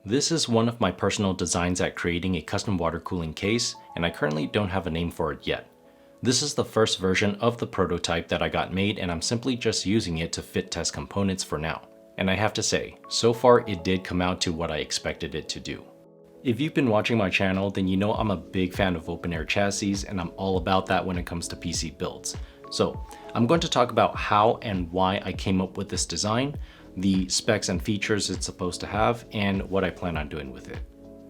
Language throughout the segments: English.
This is one of my personal designs at creating a custom water cooling case, and I currently don't have a name for it yet. This is the first version of the prototype that I got made, and I'm simply just using it to fit test components for now. And I have to say, so far it did come out to what I expected it to do. If you've been watching my channel, then you know I'm a big fan of open air chassis, and I'm all about that when it comes to PC builds. So I'm going to talk about how and why I came up with this design, the specs and features it's supposed to have, and what I plan on doing with it.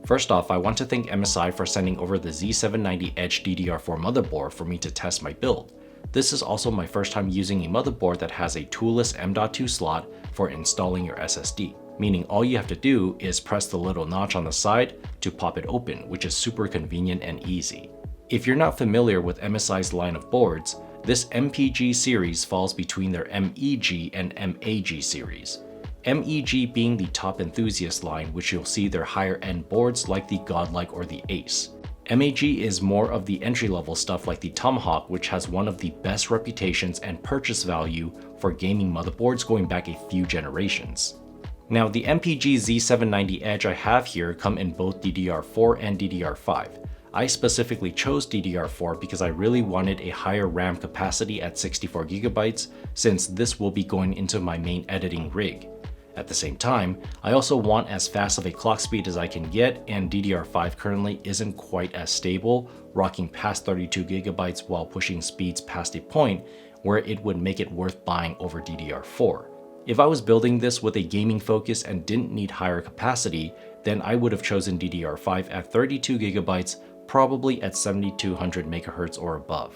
First off, I want to thank MSI for sending over the Z790 Edge DDR4 motherboard for me to test my build. This is also my first time using a motherboard that has a toolless M.2 slot for installing your SSD, meaning all you have to do is press the little notch on the side to pop it open, which is super convenient and easy. If you're not familiar with MSI's line of boards, this MPG series falls between their MEG and MAG series. MEG being the top enthusiast line, which you'll see their higher end boards like the Godlike or the Ace. MAG is more of the entry-level stuff like the Tomahawk, which has one of the best reputations and purchase value for gaming motherboards going back a few generations. Now, the MPG Z790 Edge I have here come in both DDR4 and DDR5. I specifically chose DDR4 because I really wanted a higher RAM capacity at 64GB, since this will be going into my main editing rig. At the same time, I also want as fast of a clock speed as I can get, and DDR5 currently isn't quite as stable, rocking past 32GB while pushing speeds past a point where it would make it worth buying over DDR4. If I was building this with a gaming focus and didn't need higher capacity, then I would have chosen DDR5 at 32GB, probably at 7200 MHz or above.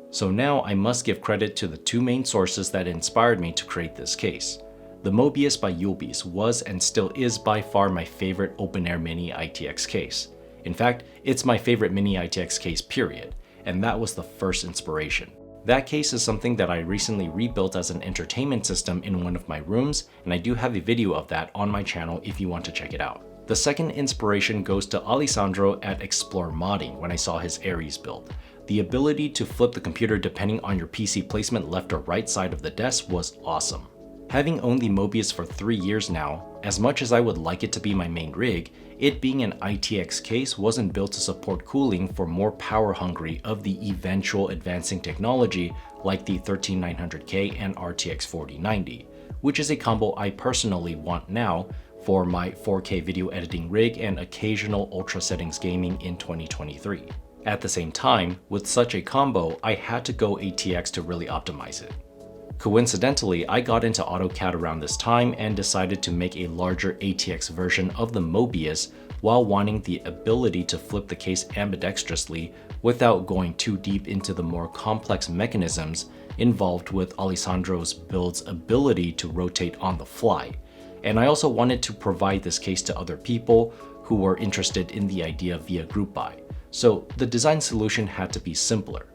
So now I must give credit to the two main sources that inspired me to create this case. The Mobius by Yulbees was and still is by far my favorite open-air mini ITX case. In fact, it's my favorite mini ITX case period, and that was the first inspiration. That case is something that I recently rebuilt as an entertainment system in one of my rooms, and I do have a video of that on my channel if you want to check it out. The second inspiration goes to Alessandro at Explore Modding when I saw his Ares build. The ability to flip the computer depending on your PC placement left or right side of the desk was awesome. Having owned the Mobius for 3 years now, as much as I would like it to be my main rig, it being an ITX case wasn't built to support cooling for more power hungry of the eventual advancing technology like the 13900K and RTX 4090, which is a combo I personally want now for my 4K video editing rig and occasional ultra settings gaming in 2023. At the same time, with such a combo, I had to go ATX to really optimize it. Coincidentally, I got into AutoCAD around this time and decided to make a larger ATX version of the Mobius while wanting the ability to flip the case ambidextrously without going too deep into the more complex mechanisms involved with Alessandro's build's ability to rotate on the fly. And I also wanted to provide this case to other people who were interested in the idea via group buy. So the design solution had to be simpler.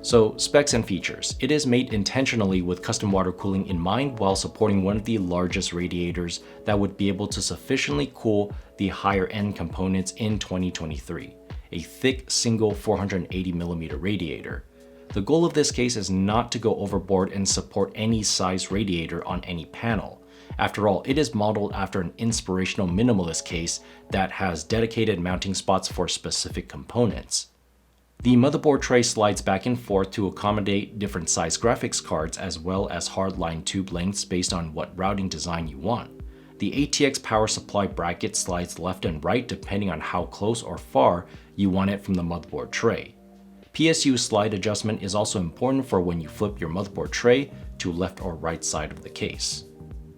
So specs and features. It is made intentionally with custom water cooling in mind while supporting one of the largest radiators that would be able to sufficiently cool the higher end components in 2023. A thick single 480mm radiator. The goal of this case is not to go overboard and support any size radiator on any panel. After all, it is modeled after an inspirational minimalist case that has dedicated mounting spots for specific components. The motherboard tray slides back and forth to accommodate different size graphics cards as well as hardline tube lengths based on what routing design you want. The ATX power supply bracket slides left and right depending on how close or far you want it from the motherboard tray. PSU slide adjustment is also important for when you flip your motherboard tray to left or right side of the case.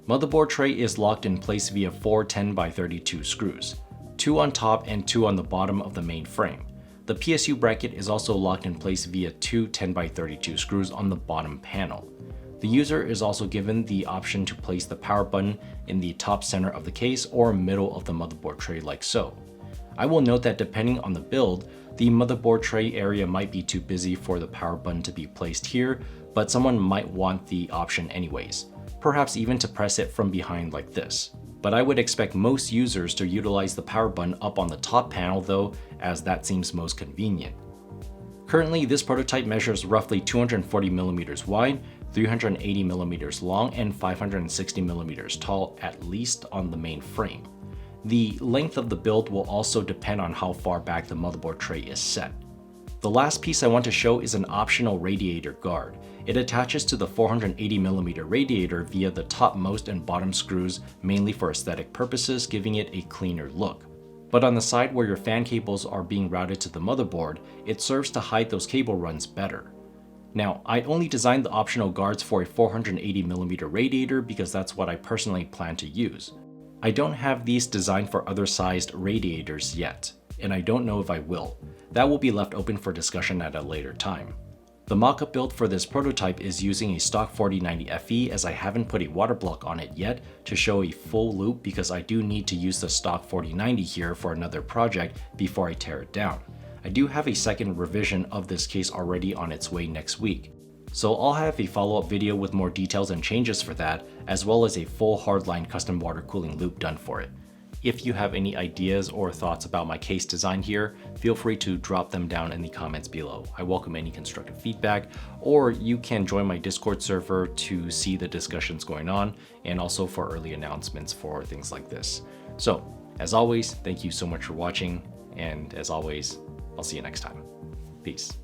Motherboard tray is locked in place via 4 10x32 screws, 2 on top and 2 on the bottom of the main frame. The PSU bracket is also locked in place via 2 10x32 screws on the bottom panel. The user is also given the option to place the power button in the top center of the case or middle of the motherboard tray like so. I will note that depending on the build, the motherboard tray area might be too busy for the power button to be placed here, but someone might want the option anyways, perhaps even to press it from behind like this. But I would expect most users to utilize the power button up on the top panel though, as that seems most convenient. Currently, this prototype measures roughly 240mm wide, 380mm long, and 560mm tall, at least on the main frame. The length of the build will also depend on how far back the motherboard tray is set. The last piece I want to show is an optional radiator guard. It attaches to the 480mm radiator via the topmost and bottom screws, mainly for aesthetic purposes, giving it a cleaner look. But on the side where your fan cables are being routed to the motherboard, it serves to hide those cable runs better. Now, I only designed the optional guards for a 480mm radiator because that's what I personally plan to use. I don't have these designed for other sized radiators yet, and I don't know if I will. That will be left open for discussion at a later time. The mockup build for this prototype is using a stock 4090 FE, as I haven't put a water block on it yet to show a full loop, because I do need to use the stock 4090 here for another project before I tear it down. I do have a second revision of this case already on its way next week. So I'll have a follow-up video with more details and changes for that, as well as a full hardline custom water cooling loop done for it. If you have any ideas or thoughts about my case design here, feel free to drop them down in the comments below. I welcome any constructive feedback, or you can join my Discord server to see the discussions going on, and also for early announcements for things like this. So, as always, thank you so much for watching, and as always, I'll see you next time. Peace.